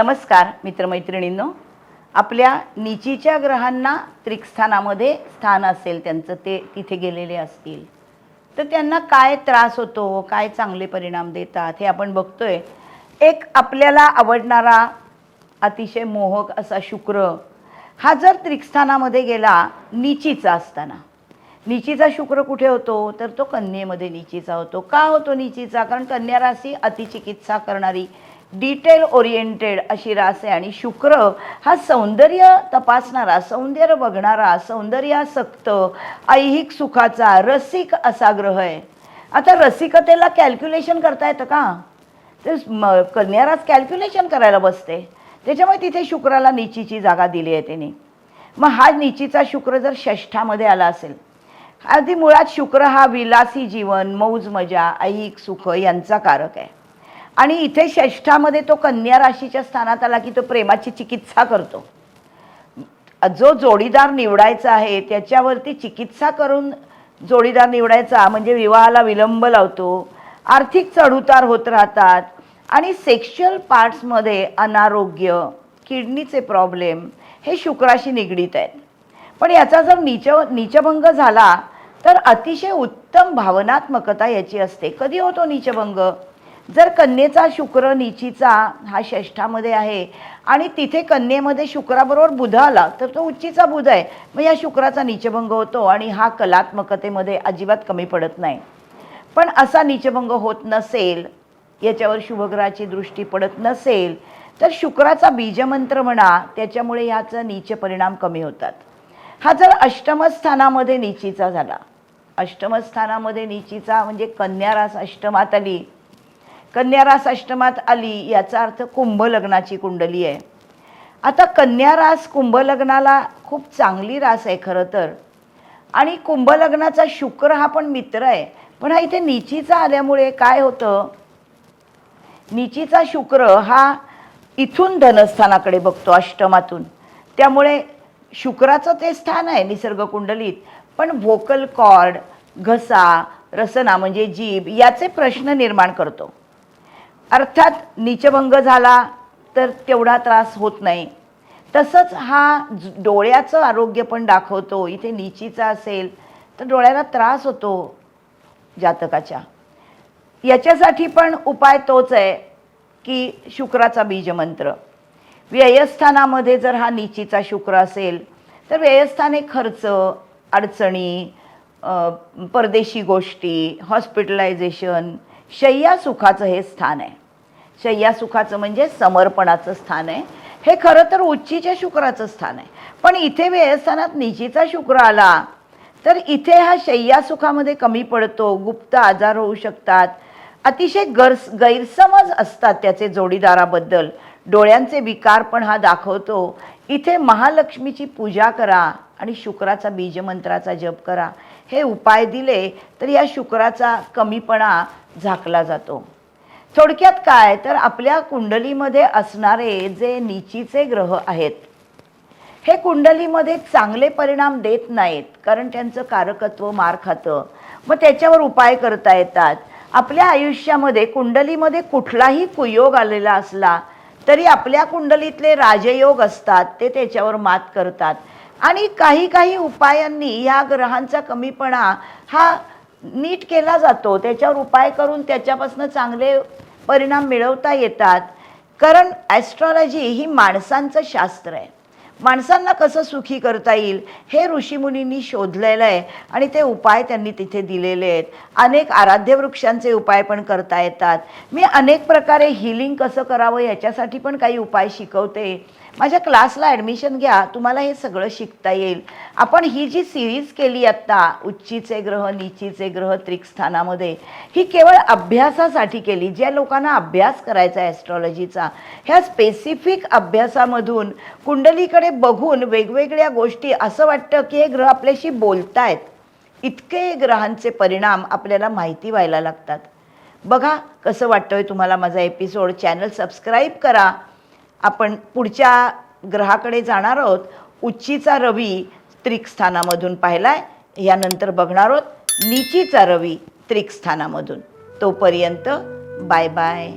नमस्कार मित्रमैत्रिणींनो, आपल्या नीचीच्या ग्रहांना त्रिकस्थानामध्ये स्थान असेल त्यांचं, ते तिथे गेलेले असतील तर त्यांना काय त्रास होतो, काय चांगले परिणाम देतात हे आपण बघतोय. एक आपल्याला आवडणारा अतिशय मोहक असा शुक्र हा जर त्रिकस्थानामध्ये गेला नीचीचा असताना, नीचीचा शुक्र कुठे होतो तर तो कन्येमध्ये नीचीचा होतो. का होतो नीचीचा? कारण कन्या राशी अतिचिकित्सा करणारी, डिटेल ओरिएंटेड अशी रास आहे आणि शुक्र हा सौंदर्य तपासणारा, सौंदर्य बघणारा, सौंदर्यासक्त, ऐहिक सुखाचा, रसिक असा ग्रह आहे. आता रसिकतेला कॅल्क्युलेशन करता येतं का? तर कन्या रास कॅल्क्युलेशन करायला बसते, त्याच्यामुळे तिथे शुक्राला नीचीची जागा दिली आहे त्याने. मग हा नीचीचा शुक्र जर षष्ठामध्ये आला असेल, आधी मुळात शुक्र हा विलासी जीवन, मौज मजा, ऐहिक सुख यांचा कारक आहे आणि इथे षष्ठामध्ये तो कन्या राशीच्या स्थानात आला की तो प्रेमाची चिकित्सा करतो. जो जोडीदार निवडायचा आहे त्याच्यावरती चिकित्सा करून जोडीदार निवडायचा, म्हणजे विवाहाला विलंब लावतो, आर्थिक चढउतार होत राहतात आणि सेक्शुअल पार्ट्समध्ये अनारोग्य, किडनीचे प्रॉब्लेम हे शुक्राशी निगडीत आहेत. पण याचा जर नीचभंग झाला तर अतिशय उत्तम भावनात्मकता याची असते. कधी होतो नीचभंग? जर कन्येचा शुक्र नीचीचा हा षष्ठामध्ये आहे आणि तिथे कन्येमध्ये शुक्राबरोबर बुध आला तर तो उच्चीचा बुध आहे, मग या शुक्राचा नीचभंग होतो आणि हा कलात्मकतेमध्ये अजिबात कमी पडत नाही. पण असा नीचभंग होत नसेल, याच्यावर शुभग्रहाची दृष्टी पडत नसेल तर शुक्राचा बीजमंत्र म्हणा, त्याच्यामुळे ह्याचा नीच परिणाम कमी होतात. हा जर अष्टमस्थानामध्ये नीचीचा झाला, अष्टमस्थानामध्ये नीचीचा म्हणजे कन्या रास अष्टमात आली, कन्या रास अष्टमात आली याचा अर्थ कुंभ लग्नाची कुंडली आहे. आता कन्या रास कुंभ लग्नाला खूप चांगली रास आहे खरं तर, आणि कुंभ लग्नाचा शुक्र हा पण मित्र आहे. पण हा इथे नीचीचा आल्यामुळे काय होतं, नीचीचा शुक्र हा इथून धनस्थानाकडे बघतो अष्टमातून, त्यामुळे शुक्राचं ते स्थान आहे निसर्ग कुंडलीत, पण व्होकल कॉर्ड, घसा, रसना म्हणजे जीभ याचे प्रश्न निर्माण करतो. अर्थात नीचभंग झाला तर तेवढा त्रास होत नाही. तसंच हा डोळ्याचं आरोग्य पण दाखवतो. इथे नीचीचा असेल तर डोळ्याला त्रास होतो जातकाच्या. याच्यासाठी पण उपाय तोच आहे की शुक्राचा बीजमंत्र. व्ययस्थानामध्ये जर हा नीचीचा शुक्र असेल तर व्ययस्थाने खर्च, अडचणी, परदेशी गोष्टी, हॉस्पिटलायझेशन, शय्यासुखाचं हे स्थान आहे. शय्यासुखाचं म्हणजे समर्पणाचं स्थान आहे. हे खरं तर उच्चीच्या शुक्राचं स्थान आहे. पण इथे व्ययस्थानात नीचीचा शुक्र आला तर इथे हा शय्यासुखामध्ये कमी पडतो, गुप्त आजार होऊ शकतात, अतिशय गैरसमज असतात त्याचे जोडीदाराबद्दल, डोळ्यांचे विकार पण हा दाखवतो. इथे महालक्ष्मीची पूजा करा आणि शुक्राचा बीजमंत्राचा जप करा. हे उपाय दिले तर या शुक्राचा कमीपणा झाकला जातो. थोडक्यात काय तर आपल्या कुंडलीमध्ये असणारे जे नीचीचे ग्रह आहेत हे कुंडलीमध्ये चांगले परिणाम देत नाहीत, कारण त्यांचं कारकत्व मार खातं. मग त्याच्यावर उपाय करता येतात. आपल्या आयुष्यामध्ये कुंडलीमध्ये कुठलाही कुयोग आलेला असला तरी आपल्या कुंडलीतले राजयोग असतात, ते त्याच्यावर मात करतात आणि काही उपायांनी या ग्रहांचा कमीपणा हा नीट केला जातो. त्याच्यावर उपाय करून त्याच्यापासून चांगले परिणाम मिळवता येतात. कारण ॲस्ट्रॉलॉजी ही माणसांचं शास्त्र आहे. माणसांना कसं सुखी करता येईल हे ऋषीमुनींनी शोधलेलं आहे आणि ते उपाय त्यांनी तिथे दिलेले आहेत. अनेक आराध्य वृक्षांचे उपाय पण करता येतात. मी अनेक प्रकारे हिलिंग कसं करावं याच्यासाठी पण काही उपाय शिकवते. माझ्या क्लासला ॲडमिशन घ्या, तुम्हाला हे सगळं शिकता येईल. आपण ही जी सिरीज केली आत्ता, उच्चीचे ग्रह, नीचीचे ग्रह त्रिकस्थानामध्ये, ही केवळ अभ्यासासाठी केली. ज्या लोकांना अभ्यास करायचा आहे ॲस्ट्रॉलॉजीचा, ह्या स्पेसिफिक अभ्यासामधून कुंडलीकडे बघून वेगवेगळ्या गोष्टी असं वाटतं की हे ग्रह आपल्याशी बोलतायत, इतके ग्रहांचे परिणाम आपल्याला माहिती व्हायला लागतात. बघा कसं वाटतंय तुम्हाला माझा एपिसोड. चॅनल सबस्क्राईब करा. आपण पुढच्या ग्रहाकडे जाणार आहोत. उच्चीचा रवी त्रिकस्थानामधून पाहिलाय, यानंतर बघणार आहोत नीचीचा रवी त्रिकस्थानामधून. तोपर्यंत बाय बाय.